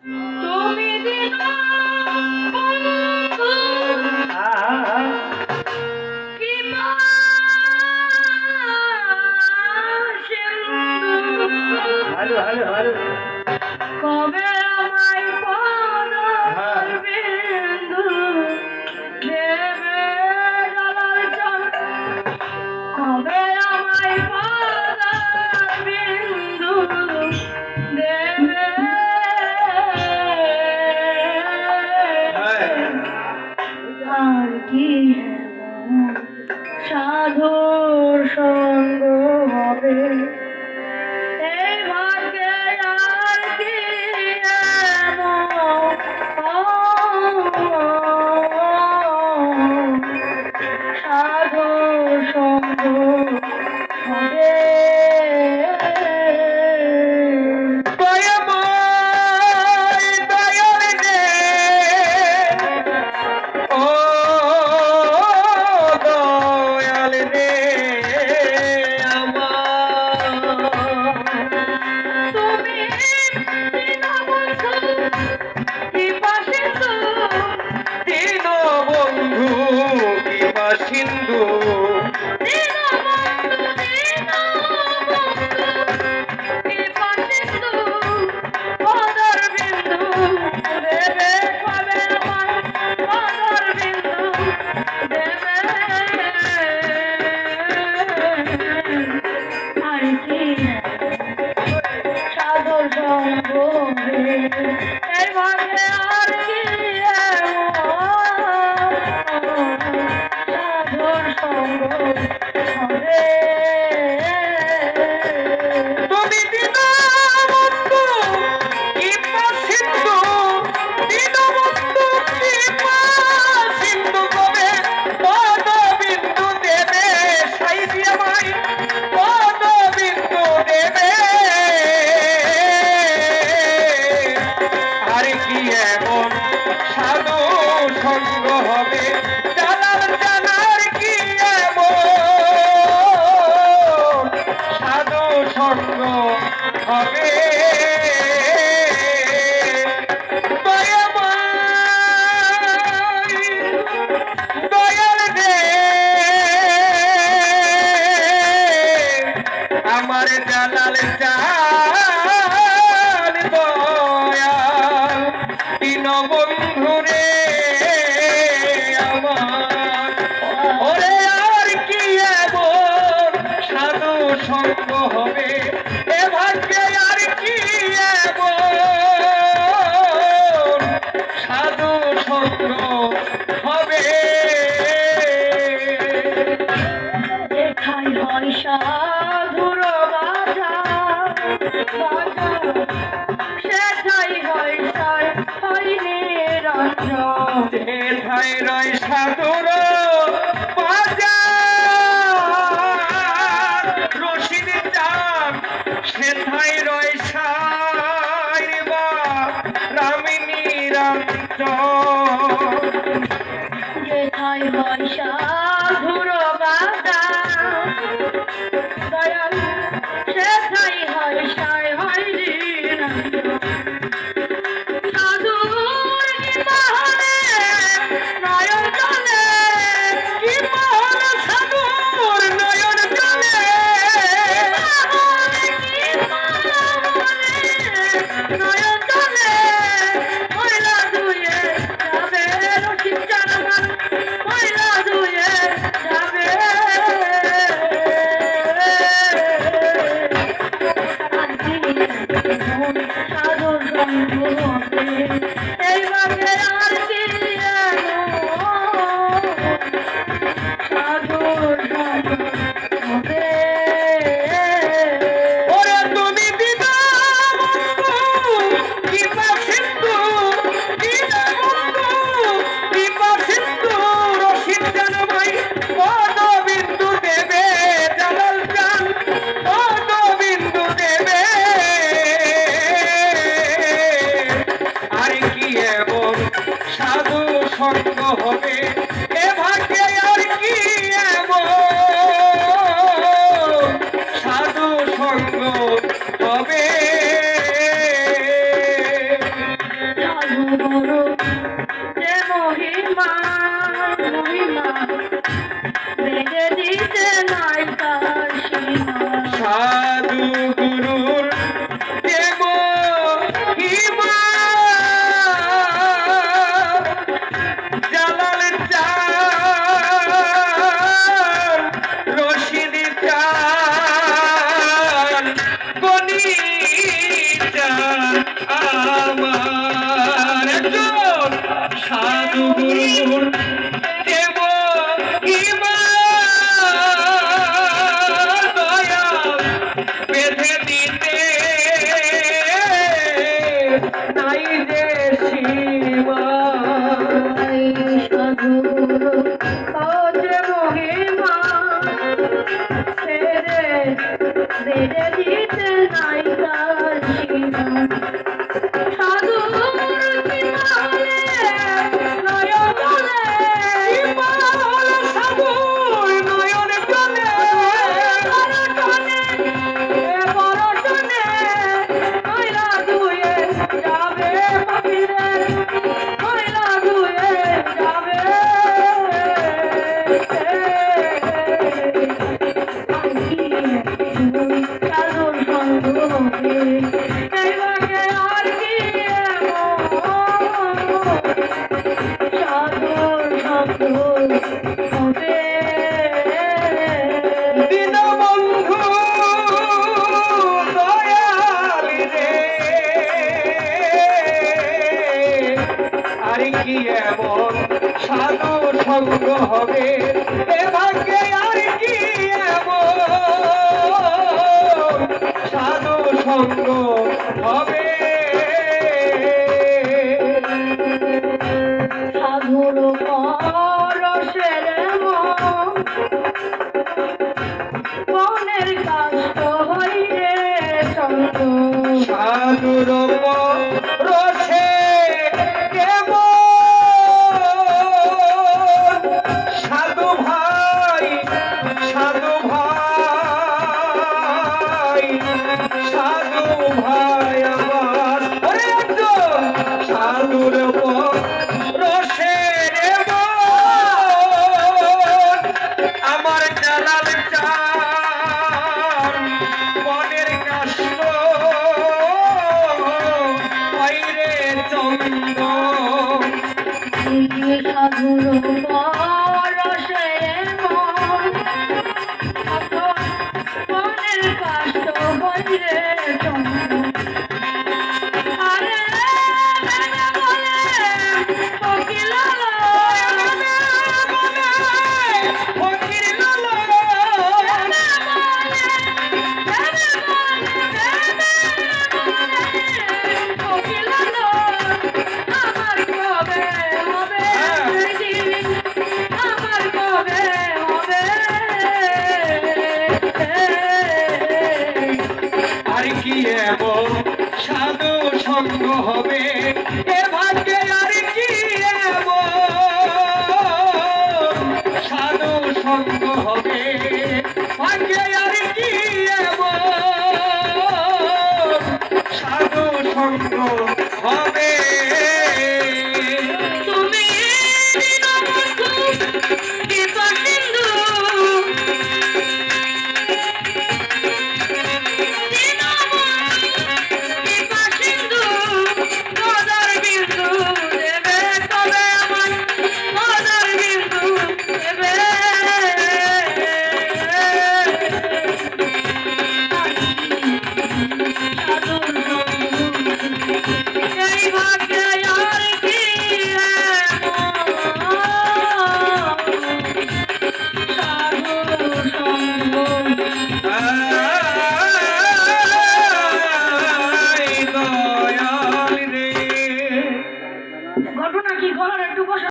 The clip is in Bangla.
তুমি দিন বন্ধু কি ভালো ভালো ভালো। কবে আমায় পার বিন্দু দেবে লালার চান, কবে আমায় পার বিন্দু দেবে আর কি সাধুর সঙ্গ হবে এই ভাগ্যে আর কি সাধুর সঙ্গ হবে সিন্ধু সাধুর সঙ্গ এর ভাগে আর কি সাধুর সঙ্গ হবে তুমি দীনবন্ধু কৃপা সিন্ধু, দীনবন্ধু কৃপা সিন্ধু কবে পদবিন্দু দেবে সাইজি আমায় পদবিন্দু দেবে। আর কি এমন সাধু সঙ্গ হবে জানার জানার কি এমন সাধু সঙ্গ হবে দয়াল রে আমার জালাল চাল দয়াল দীনবন্ধু রে আমার ওরে আর কি এমন সাধু সঙ্গ হবে এ ভাগ্যে আর কি এমন সাধু সঙ্গ হবে। দেখাই হয় সাধুর বাজার সেটাই হয় সার হয় নিরঞ্জন যেথায় রয় সাধুর বাজার রশিদ চাঁদ সেথায় রয় সাই বা রামিনী রামচন্দ্র যেথায় হয় সাধুর বাজার দয়াল সেথাই হয় সার হয় নিরঞ্জন সাধুর কি মহলে নয়ন জলে কি মহল সাধুর নয়ন জলে নয়ন জলে ময়লা ধুয়ে যাবে রশিদ জানামান ময়লা ধুয়ে যাবে সাধুর সঙ্গ হবে এইভাবে আর কি সাধুর সঙ্গ হবে ওরে তুমি দীনবন্ধু কৃপা সিন্ধু, দীনবন্ধু কৃপা সিন্ধু রশিদ জানাই পদবিন্দু দেবে জালাল চান পদবিন্দু দেবে। আর কি এমন সাধু সঙ্গ হবে এ ভাগ্যে আর কি এমন সাধু সঙ্গ হবে। মহিমা মহিমা বেড়ে দিতে নাই তার সীমা সাধু গুরুর দেব হিমা জালাল চান রশিদ চান গনি চান আমার একজন সাধু গুরুর দেব হিমা দয়া বেঁধে দিতে নাই যে সীমা সাধু কাজে মহিমা ছেড়ে বেড়ে দিতে নাই তার সীমা সাধুর সীমা হলে নয়ন জলে সীমা হলো সাধুর নয়ন জলে পরশনে ময়লা ধুয়ে যাবে পাখিরে ময়লা ধুয়ে যাবে সাধুর সঙ্গ হবে এই বাগে আর কি সাধুর সঙ্গ হবে দীনবন্ধু দয়াল রে আর কি এমন সাধু সঙ্গ হবে এ ভাগ্যে আর কি এমন সাধু সঙ্গ হবে সাধুর পরশের মনের কাষ্ট হইরে চন্দ্র সাধুর রসে সাধু ভাই সাধু ভাই সাধু ভাই আমার ওরে একজন সাধুর রসে আমার জালাল চান মনের কাষ্ট বাইরে চন্দ্র সাধুর পরশের মনের কাষ্ট হইরে চন্দ্র আরে মেনে বলে কোকিল ফকির লালা আর কি এমন সাধু সঙ্গ হবে এ ভাগ্যে আর কি এমন সাধু সঙ্গ হবে ভাগ্যে আর কি এমন সাধু সঙ্গ